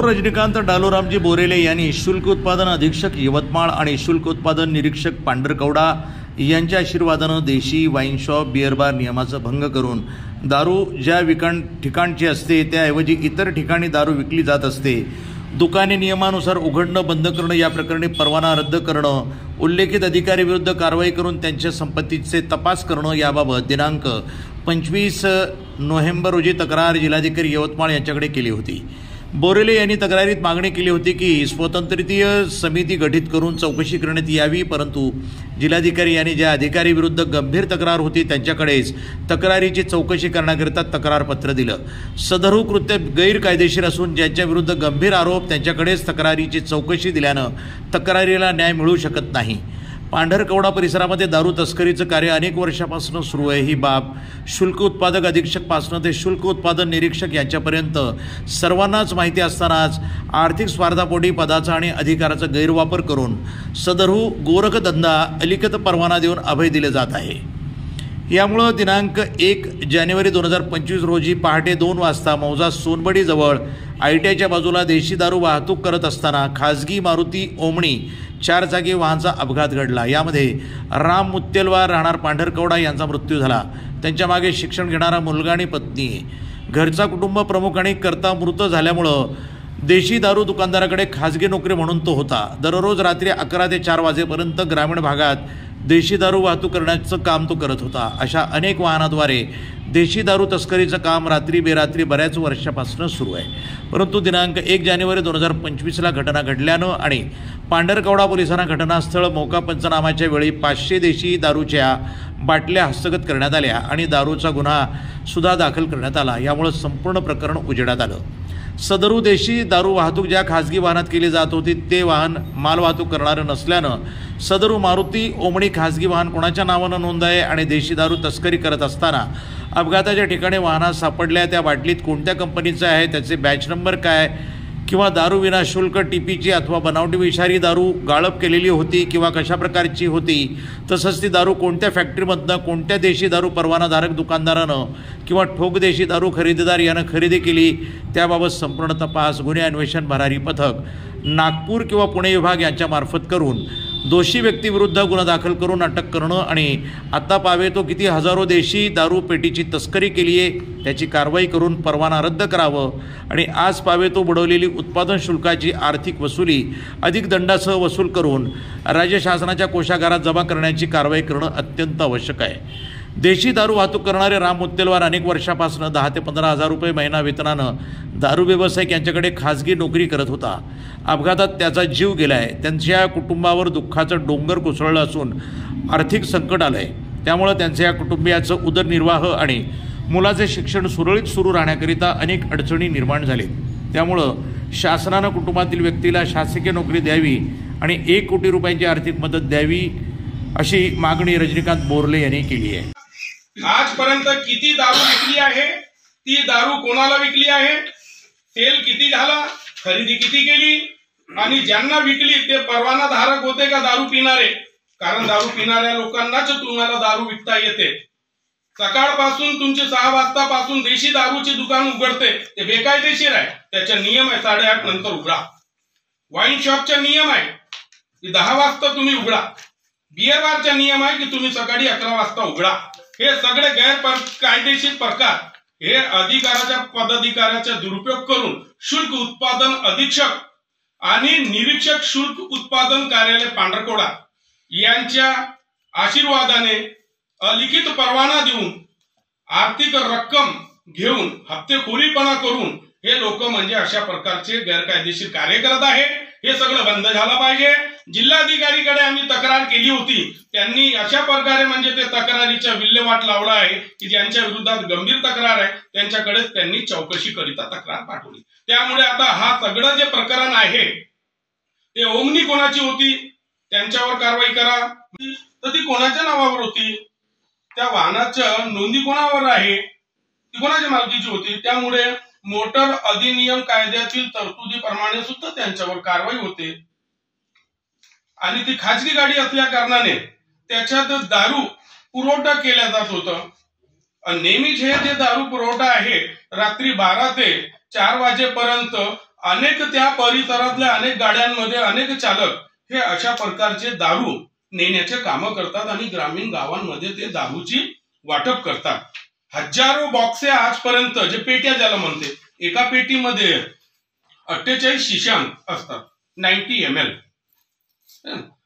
महापौर रजनीकांत डालोरामजी बोरेले यांनी शुल्क उत्पादन अधीक्षक यवतमाळ आणि शुल्क उत्पादन निरीक्षक पांढरकवडा यांच्या आशीर्वादानं देशी वाईन शॉप बिअर बार नियमाचा भंग करून दारू ज्या ठिकाणची असते त्याऐवजी इतर ठिकाणी दारू विकली जात असते, दुकाने नियमानुसार उघडणं बंद करणं, या प्रकरणी परवाना रद्द करणं, उल्लेखित अधिकारी विरुद्ध कारवाई करून त्यांच्या संपत्तीचे तपास करणं याबाबत दिनांक 25 नोव्हेंबर रोजी तक्रार जिल्हाधिकारी यवतमाळ यांच्याकडे केली होती। बोरेले यांनी तक्रारीत मागणी केली होती की स्वतंत्रीय समिती गठीत करून चौकशी करण्यात यावी, परंतु जिल्हाधिकारी यांनी ज्या अधिकारी विरुद्ध गंभीर तक्रार होती त्यांच्याकडेच तक्रारीची चौकशी करण्याकरिता तक्रारपत्र दिलं। सदर कृत्य गैरकायदेशीर असून ज्यांच्या विरुद्ध गंभीर आरोप त्यांच्याकडेच तक्रारीची चौकशी दिल्यानं तक्रारीला न्याय मिळू शकत नाही। पांढरकवडा परिसरामध्ये दारू तस्करीचं कार्य अनेक वर्षापासून सुरू आहे। ही बाब शुल्क उत्पादक अधीक्षकपासून ते शुल्क उत्पादन निरीक्षक यांच्यापर्यंत सर्वांनाच माहिती असतानाच आर्थिक स्वार्थापोटी पदाचा आणि अधिकाराचा गैरवापर करून सदरू गोरखधंदा अलिखित परवाना देऊन अभय दिले जात आहे। यामुळे दिनांक 1 जानेवारी 2025 रोजी पहाटे 2 वाजता मौजा सोनबडीजवळ ITIच्या बाजूला देशी दारू वाहतूक करत असताना खाजगी मारुती ओमणी 4 चाकी वाहनाचा अपघात घडला। यामध्ये राम मुत्तेलवार राहणार पांढरकवडा यांचा मृत्यू झाला। त्यांच्या मागे शिक्षण घेणारा मुलगा आणि पत्नी, घरचा कुटुंब प्रमुख आणि कर्ता मृत झाल्यामुळं देशी दारू दुकानदाराकडे खाजगी नोकरी म्हणून तो होता। दररोज रात्री 11 ते 4 वाजेपर्यंत ग्रामीण भागात देशी दारू वाहतूक करण्याचं काम तो करत होता। अशा अनेक वाहनाद्वारे देशी दारू तस्करीचं काम रात्री बेरात्री बऱ्याच वर्षापासून सुरू आहे, परंतु दिनांक 1 जानेवारी 2025ला घटना घडल्यानं आणि पांढरकवडा पोलिसांना घटनास्थळ मोका पंचनामाच्या वेळी 500 देशी दारूच्या बाटल्या हस्तगत करण्यात आल्या आणि दारूचा गुन्हा सुद्धा दाखल करण्यात आला। यामुळे संपूर्ण प्रकरण उजेडात आलं। सदरू देशी दारू वाहतूक ज्या खाजगी वाहनात केली जात होती ते वाहन माल वाहतूक करणारं नसल्यानं सदरू मारुती ओमणी खाजगी वाहन कोणाच्या नावानं नोंद आहे आणि देशी दारू तस्करी करत असताना अपघाताच्या ठिकाणी वाहनात सापडल्या त्या बाटलीत कोणत्या कंपनीचं आहे, त्याचे बॅच नंबर काय, किंवा दारू विना शुल्क टीपीची अथवा बनावटी विषारी दारू गाळप केलेली होती किंवा कशा प्रकारची होती, तसंच ती दारू कोणत्या फॅक्टरीमधनं कोणत्या देशी दारू परवानाधारक दुकानदारानं किंवा ठोक देशी दारू खरेदीदार यानं खरेदी केली, त्याबाबत संपूर्ण तपास गुन्हे अन्वेषण भरारी पथक नागपूर किंवा पुणे विभाग यांच्यामार्फत करून दोषी व्यक्तीविरुद्ध गुन्हा दाखल करून अटक करणं आणि आता पावे तो किती हजारो देशी दारू पेटीची तस्करी केली आहे त्याची कारवाई करून परवाना रद्द करावं आणि आज पावे तो बुडवलेली उत्पादन शुल्काची आर्थिक वसुली अधिक दंडासह वसूल करून राज्य शासनाच्या कोषागारात जमा करण्याची कारवाई करणं अत्यंत आवश्यक आहे। देशी दारू वाहतूक करणारे राम मुत्तेलवार अनेक वर्षापासून 10 ते 15 हजार रुपये महिना वेतनानं दारू व्यावसायिक यांच्याकडे खाजगी नोकरी करत होता। अपघातात त्याचा जीव गेलाय। त्यांच्या कुटुंबावर दुःखाचं डोंगर कोसळलं असून आर्थिक संकट आलंय। त्यामुळे त्यांच्या या कुटुंबियाचं उदरनिर्वाह आणि मुलाचे शिक्षण सुरळीत सुरू राहण्याकरिता अनेक अडचणी निर्माण झाले। त्यामुळं शासनानं कुटुंबातील व्यक्तीला शासकीय नोकरी द्यावी आणि 1 कोटी रुपयांची आर्थिक मदत द्यावी अशी मागणी रजनीकांत बोरेले यांनी केली आहे। आजपर्यंत किती दारू विकली आहे, ती दारू कोणाला विकली आहे, सेल किती झाला, खरेदी किती केली आणि ज्यांना विकली ते परवानाधारक होते का दारू पिणारे? कारण दारू पिणाऱ्या लोकांनाच तुम्हाला दारू विकता येते। सकाळपासून तुमचे 6 वाजतापासून देशी दारूची दुकान उघडते ते बेकायदेशीर आहे। त्याचा नियम आहे 8:30 नंतर उघडा। वाईन शॉपचा नियम आहे की 10 वाजता तुम्ही उघडा। बिअर बारचा नियम आहे की तुम्ही सकाळी 11 वाजता उघडा। हे सगळे कायदेशीर प्रकार हे अधिकाराच्या पदाधिकाऱ्याचा दुरुपयोग करून शुल्क उत्पादन अधीक्षक आणि निरीक्षक शुल्क उत्पादन कार्यालय पांढरकवडा यांच्या आशीर्वादाने अलिखित परवाना देऊन आर्थिक रक्कम घेऊन हप्तेखोरीपणा करून हे लोक म्हणजे अशा प्रकारचे गैरकायदेशीर कार्य करत आहे। हे सगळं बंद झालं पाहिजे। जिल्हाधिकारीकडे आम्ही तक्रार केली होती, त्यांनी अशा प्रकारे म्हणजे ते तक्रारीचा विल्हेवाट लावला आहे की ज्यांच्या विरोधात गंभीर तक्रार आहे त्यांच्याकडे त्यांनी चौकशी करिता तक्रार पाठवली। त्यामुळे आता हा सगळं जे प्रकरण आहे ते ओमनी कोणाची होती त्यांच्यावर कारवाई करा, तर ती कोणाच्या नावावर होती, त्या वाहनाच्या नोंदी कोणावर आहे, ती कोणाच्या मालकीची होती। त्यामुळे मोटर अधिनियम कायद्यातील तरतुदीप्रमाणे सुद्धा त्यांच्यावर कारवाई होते आणि ती खाजगी गाडी असल्या कारणाने त्याच्यात दारू पुरवठा केला जात होता। नेहमीच हे जे दारू पुरवठा आहे रात्री 12 ते 4 वाजेपर्यंत अनेक त्या परिसरातल्या अनेक गाड्यांमध्ये अनेक चालक हे अशा प्रकारचे दारू नेण्याचे कामं करतात आणि ग्रामीण गावांमध्ये ते दारूची वाटप करतात. हजारो बॉक्से आजपर्यंत, जे पेट्या ज्याला म्हणते, एका पेटीमध्ये 48 शिशांक असतात, 90 ml.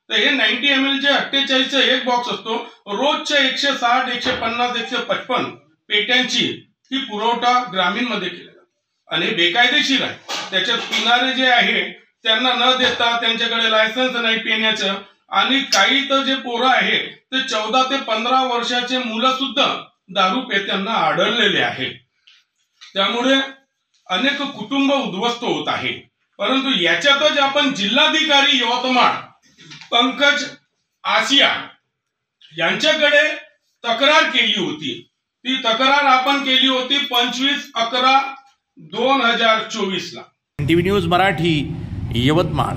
तर हे 90 ml जे 48 एक बॉक्स असतो, रोजच्या 160, 150, 155 पेट्यांची ही पुरवठा ग्रामीण मध्ये केला जातो आणि बेकायदेशीर आहे. त्याच्यात पिणारे जे आहे त्यांना न देता, त्यांच्याकडे लायसन्स नाही पिण्याचं, आणि काही तर जे पोरं आहे ते 14 ते 15 वर्षाचे मुलं सुद्धा दारू पेत्यांना आढळलेले आहे. त्यामुळे अनेक कुटुंब उद्ध्वस्त होत आहे. परंतु याच्यातच आपण जिल्हाधिकारी यवतमाळ पंकज आसिया यांच्याकडे तक्रार केली होती. ती तक्रार आपण केली होती 25/11/2024 ला. NTV news Marathi, Yavatmal.